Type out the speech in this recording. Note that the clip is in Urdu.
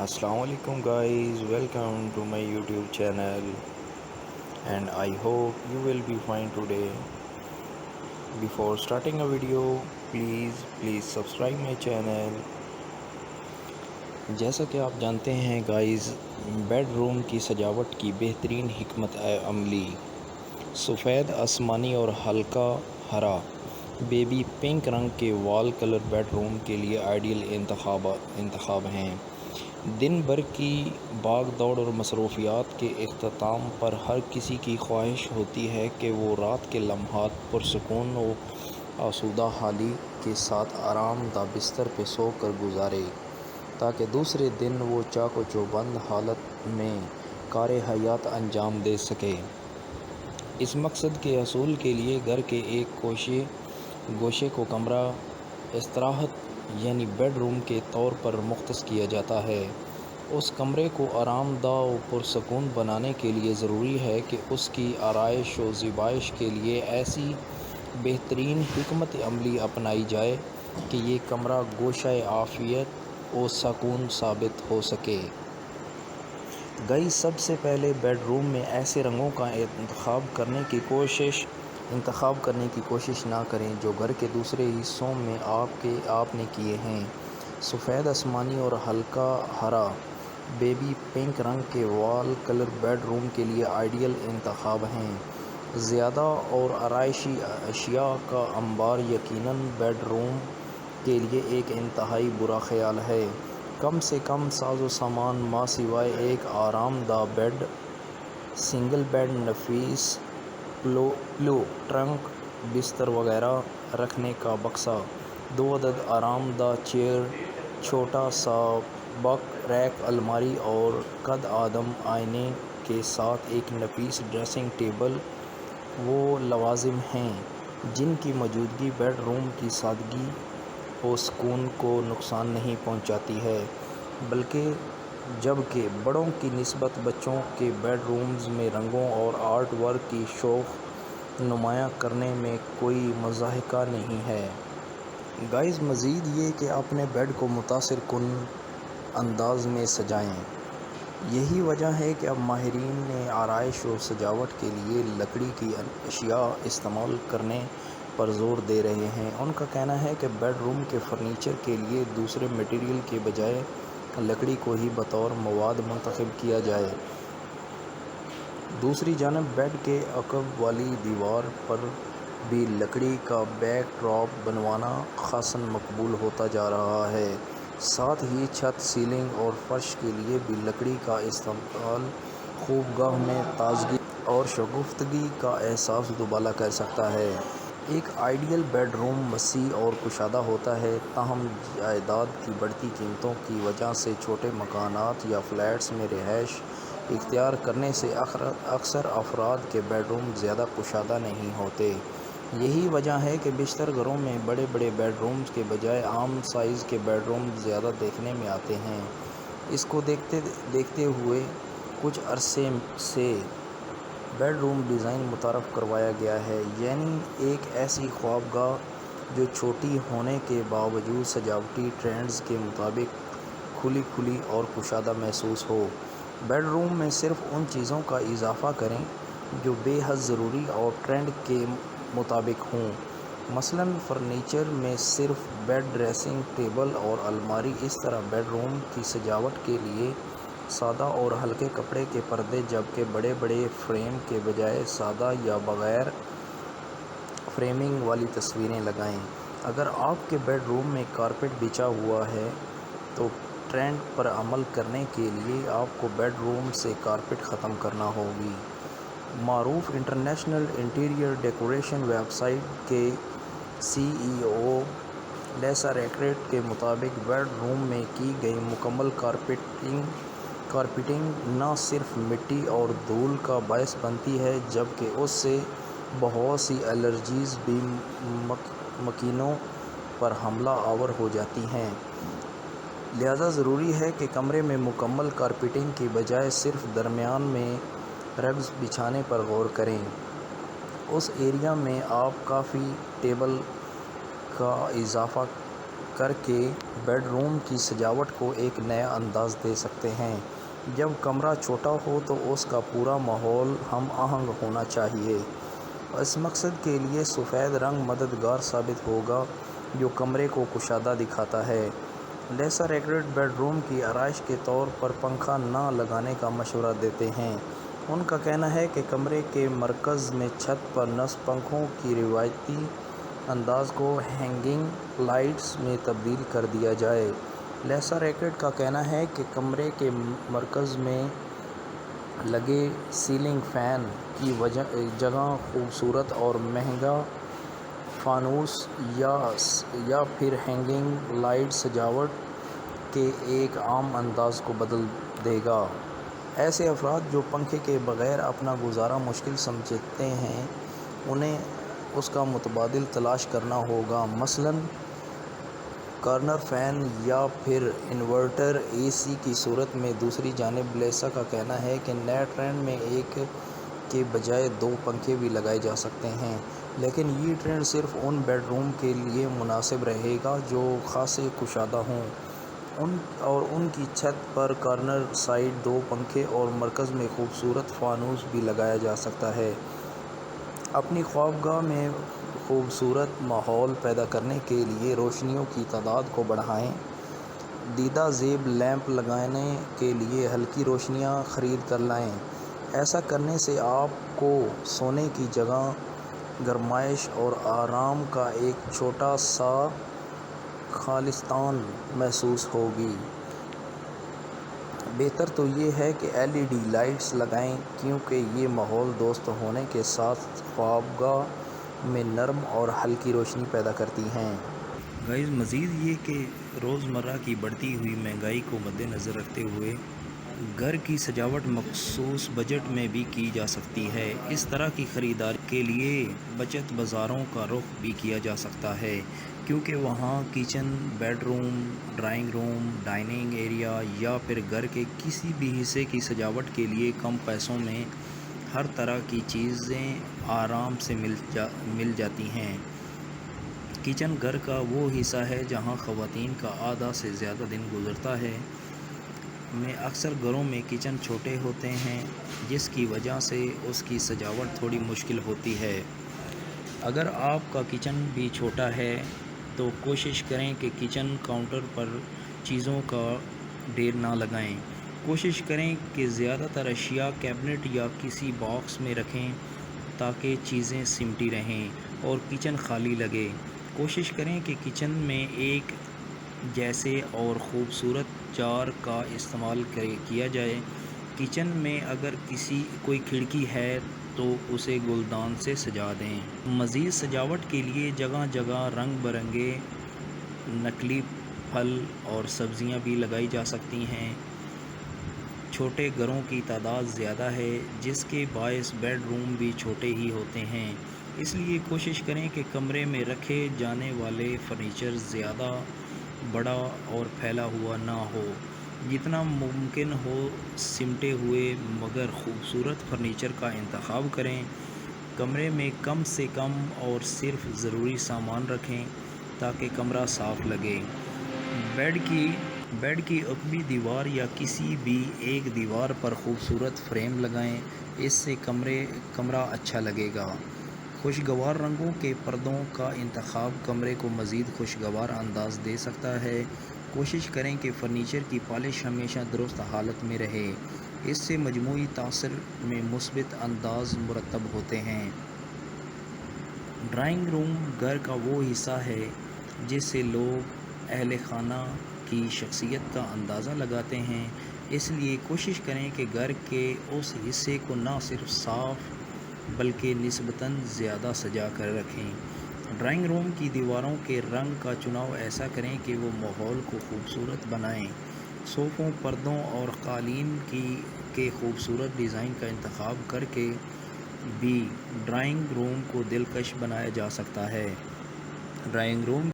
Assalamu alaikum guys, welcome to my YouTube channel and I hope you will be fine today. Before starting a video, please subscribe my channel. جیسا کہ آپ جانتے ہیں گائز، بیڈ روم کی سجاوٹ کی بہترین حکمت عملی سفید آسمانی اور ہلکا ہرا بیبی پنک رنگ کے وال کلر بیڈ روم کے لیے آئیڈیل انتخاب ہیں۔ دن بھر کی بھاگ دوڑ اور مصروفیات کے اختتام پر ہر کسی کی خواہش ہوتی ہے کہ وہ رات کے لمحات پرسکون و آسودہ حالی کے ساتھ آرام دہ بستر پہ سو کر گزارے تاکہ دوسرے دن وہ چاق و چوبند حالت میں کار حیات انجام دے سکے۔ اس مقصد کے حصول کے لیے گھر کے ایک گوشے کو کمرہ استراحت یعنی بیڈ روم کے طور پر مختص کیا جاتا ہے۔ اس کمرے کو آرام دہ و پرسکون بنانے کے لیے ضروری ہے کہ اس کی آرائش و زیبائش کے لیے ایسی بہترین حکمت عملی اپنائی جائے کہ یہ کمرہ گوشہ عافیت و سکون ثابت ہو سکے۔ گائز، سب سے پہلے بیڈ روم میں ایسے رنگوں کا انتخاب کرنے کی کوشش نہ کریں جو گھر کے دوسرے حصوں میں آپ نے کیے ہیں۔ سفید آسمانی اور ہلکا ہرا بیبی پنک رنگ کے وال کلر بیڈ روم کے لیے آئیڈیل انتخاب ہیں۔ زیادہ اور آرائشی اشیاء کا انبار یقیناً بیڈ روم کے لیے ایک انتہائی برا خیال ہے۔ کم سے کم ساز و سامان ماں سوائے ایک آرام دہ بیڈ، سنگل بیڈ، نفیس پلو، ٹرنک، بستر وغیرہ رکھنے کا بکسا، 2 عدد آرام دہ چیئر، چھوٹا سا بک ریک، الماری اور قد آدم آئینے کے ساتھ ایک نفیس ڈریسنگ ٹیبل وہ لوازم ہیں جن کی موجودگی بیڈ روم کی سادگی و سکون کو نقصان نہیں پہنچاتی ہے، جبکہ بڑوں کی نسبت بچوں کے بیڈ رومز میں رنگوں اور آرٹ ورک کی شوق نمایاں کرنے میں کوئی مضحکہ نہیں ہے۔ گائز، مزید یہ کہ اپنے بیڈ کو متاثر کن انداز میں سجائیں۔ یہی وجہ ہے کہ اب ماہرین نے آرائش و سجاوٹ کے لیے لکڑی کی اشیاء استعمال کرنے پر زور دے رہے ہیں۔ ان کا کہنا ہے کہ بیڈ روم کے فرنیچر کے لیے دوسرے میٹیریل کے بجائے لکڑی کو ہی بطور مواد منتخب کیا جائے۔ دوسری جانب بیڈ کے عقب والی دیوار پر بھی لکڑی کا بیک ڈراپ بنوانا خاصاً مقبول ہوتا جا رہا ہے۔ ساتھ ہی چھت، سیلنگ اور فرش کے لیے بھی لکڑی کا استعمال خوابگاہ میں تازگی اور شگفتگی کا احساس دوبالا کر سکتا ہے۔ ایک آئیڈیل بیڈ روم وسیع اور کشادہ ہوتا ہے، تاہم جائیداد کی بڑھتی قیمتوں کی وجہ سے چھوٹے مکانات یا فلیٹس میں رہائش اختیار کرنے سے اکثر افراد کے بیڈ روم زیادہ کشادہ نہیں ہوتے۔ یہی وجہ ہے کہ بیشتر گھروں میں بڑے بیڈ رومز کے بجائے عام سائز کے بیڈ روم زیادہ دیکھنے میں آتے ہیں۔ اس کو دیکھتے ہوئے کچھ عرصے سے بیڈ روم ڈیزائن متعارف کروایا گیا ہے، یعنی ایک ایسی خوابگاہ جو چھوٹی ہونے کے باوجود سجاوٹی ٹرینڈز کے مطابق کھلی اور کشادہ محسوس ہو۔ بیڈ روم میں صرف ان چیزوں کا اضافہ کریں جو بے حد ضروری اور ٹرینڈ کے مطابق ہوں۔ مثلاً فرنیچر میں صرف بیڈ، ڈریسنگ ٹیبل اور الماری۔ اس طرح بیڈ روم کی سجاوٹ کے لیے سادہ اور ہلکے کپڑے کے پردے، جبکہ بڑے فریم کے بجائے سادہ یا بغیر فریمنگ والی تصویریں لگائیں۔ اگر آپ کے بیڈ روم میں کارپیٹ بچھا ہوا ہے تو ٹرینڈ پر عمل کرنے کے لیے آپ کو بیڈ روم سے کارپیٹ ختم کرنا ہوگی۔ معروف international interior decoration website کے CEO لیسا ریکارڈ کے مطابق بیڈ روم میں کی گئی مکمل کارپیٹنگ نہ صرف مٹی اور دھول کا باعث بنتی ہے جبکہ اس سے بہت سی الرجیز بھی مکینوں پر حملہ آور ہو جاتی ہیں۔ لہذا ضروری ہے کہ کمرے میں مکمل کارپیٹنگ کی بجائے صرف درمیان میں رگز بچھانے پر غور کریں۔ اس ایریا میں آپ کافی ٹیبل کا اضافہ کر کے بیڈ روم کی سجاوٹ کو ایک نیا انداز دے سکتے ہیں۔ جب کمرہ چھوٹا ہو تو اس کا پورا ماحول ہم آہنگ ہونا چاہیے۔ اس مقصد کے لیے سفید رنگ مددگار ثابت ہوگا جو کمرے کو کشادہ دکھاتا ہے۔ لیسر ایکریٹ بیڈ روم کی آرائش کے طور پر پنکھا نہ لگانے کا مشورہ دیتے ہیں۔ ان کا کہنا ہے کہ کمرے کے مرکز میں چھت پر نصب پنکھوں کی روایتی انداز کو ہینگنگ لائٹس میں تبدیل کر دیا جائے۔ لیسر ایکریٹ کا کہنا ہے کہ کمرے کے مرکز میں لگے سیلنگ فین کی جگہ خوبصورت اور مہنگا فانوس یا پھر ہینگنگ لائٹ سجاوٹ کے ایک عام انداز کو بدل دے گا۔ ایسے افراد جو پنکھے کے بغیر اپنا گزارا مشکل سمجھتے ہیں انہیں اس کا متبادل تلاش کرنا ہوگا، مثلاً کارنر فین یا پھر انورٹر اے سی کی صورت میں۔ دوسری جانب لیسا کا کہنا ہے کہ نئے ٹرینڈ میں ایک کے بجائے 2 پنکھے بھی لگائے جا سکتے ہیں، لیکن یہ ٹرینڈ صرف ان بیڈ روم کے لیے مناسب رہے گا جو خاصے کشادہ ہوں، اور ان کی چھت پر کارنر سائڈ 2 پنکھے اور مرکز میں خوبصورت فانوس بھی لگایا جا سکتا ہے۔ اپنی خوابگاہ میں خوبصورت ماحول پیدا کرنے کے لیے روشنیوں کی تعداد کو بڑھائیں۔ دیدہ زیب لیمپ لگانے کے لیے ہلکی روشنیاں خرید کر لائیں۔ ایسا کرنے سے آپ کو سونے کی جگہ، گرمائش اور آرام کا ایک چھوٹا سا خالصتان محسوس ہوگی۔ بہتر تو یہ ہے کہ LED لائٹس لگائیں کیونکہ یہ ماحول دوست ہونے کے ساتھ خوابگاہ میں نرم اور ہلکی روشنی پیدا کرتی ہیں۔ مزید یہ کہ روزمرہ کی بڑھتی ہوئی مہنگائی کو مدنظر رکھتے ہوئے گھر کی سجاوٹ مخصوص بجٹ میں بھی کی جا سکتی ہے۔ اس طرح کی خریداری کے لیے بچت بازاروں کا رخ بھی کیا جا سکتا ہے، کیونکہ وہاں kitchen, bed room, drawing room, dining area یا پھر گھر کے کسی بھی حصے کی سجاوٹ کے لیے کم پیسوں میں ہر طرح کی چیزیں آرام سے مل جاتی ہیں۔ کچن گھر کا وہ حصہ ہے جہاں خواتین کا آدھا سے زیادہ دن گزرتا ہے۔ میں اکثر گھروں میں کچن چھوٹے ہوتے ہیں، جس کی وجہ سے اس کی سجاوٹ تھوڑی مشکل ہوتی ہے۔ اگر آپ کا کچن بھی چھوٹا ہے تو کوشش کریں کہ کچن کاؤنٹر پر چیزوں کا ڈھیر نہ لگائیں۔ کوشش کریں کہ زیادہ تر اشیاء کیبنٹ یا کسی باکس میں رکھیں تاکہ چیزیں سمٹی رہیں اور کچن خالی لگے۔ کوشش کریں کہ کچن میں ایک جیسے اور خوبصورت جار کا استعمال کیا جائے۔ کچن میں اگر کوئی کھڑکی ہے تو اسے گلدان سے سجا دیں۔ مزید سجاوٹ کے لیے جگہ جگہ رنگ برنگے نقلی پھل اور سبزیاں بھی لگائی جا سکتی ہیں۔ چھوٹے گھروں کی تعداد زیادہ ہے، جس کے باعث بیڈ روم بھی چھوٹے ہی ہوتے ہیں، اس لیے کوشش کریں کہ کمرے میں رکھے جانے والے فرنیچر زیادہ بڑا اور پھیلا ہوا نہ ہو۔ جتنا ممکن ہو سمٹے ہوئے مگر خوبصورت فرنیچر کا انتخاب کریں۔ کمرے میں کم سے کم اور صرف ضروری سامان رکھیں تاکہ کمرہ صاف لگے۔ بیڈ کی عقبی دیوار یا کسی بھی ایک دیوار پر خوبصورت فریم لگائیں، اس سے کمرہ اچھا لگے گا۔ خوشگوار رنگوں کے پردوں کا انتخاب کمرے کو مزید خوشگوار انداز دے سکتا ہے۔ کوشش کریں کہ فرنیچر کی پالش ہمیشہ درست حالت میں رہے، اس سے مجموعی تاثر میں مثبت انداز مرتب ہوتے ہیں۔ ڈرائنگ روم گھر کا وہ حصہ ہے جس سے لوگ اہل خانہ کی شخصیت کا اندازہ لگاتے ہیں، اس لیے کوشش کریں کہ گھر کے اس حصے کو نہ صرف صاف بلکہ نسبتاً زیادہ سجا کر رکھیں۔ ڈرائنگ روم کی دیواروں کے رنگ کا چناؤ ایسا کریں کہ وہ ماحول کو خوبصورت بنائیں۔ صوفوں، پردوں اور قالین کے خوبصورت ڈیزائن کا انتخاب کر کے بھی ڈرائنگ روم کو دلکش بنایا جا سکتا ہے۔ Drawing room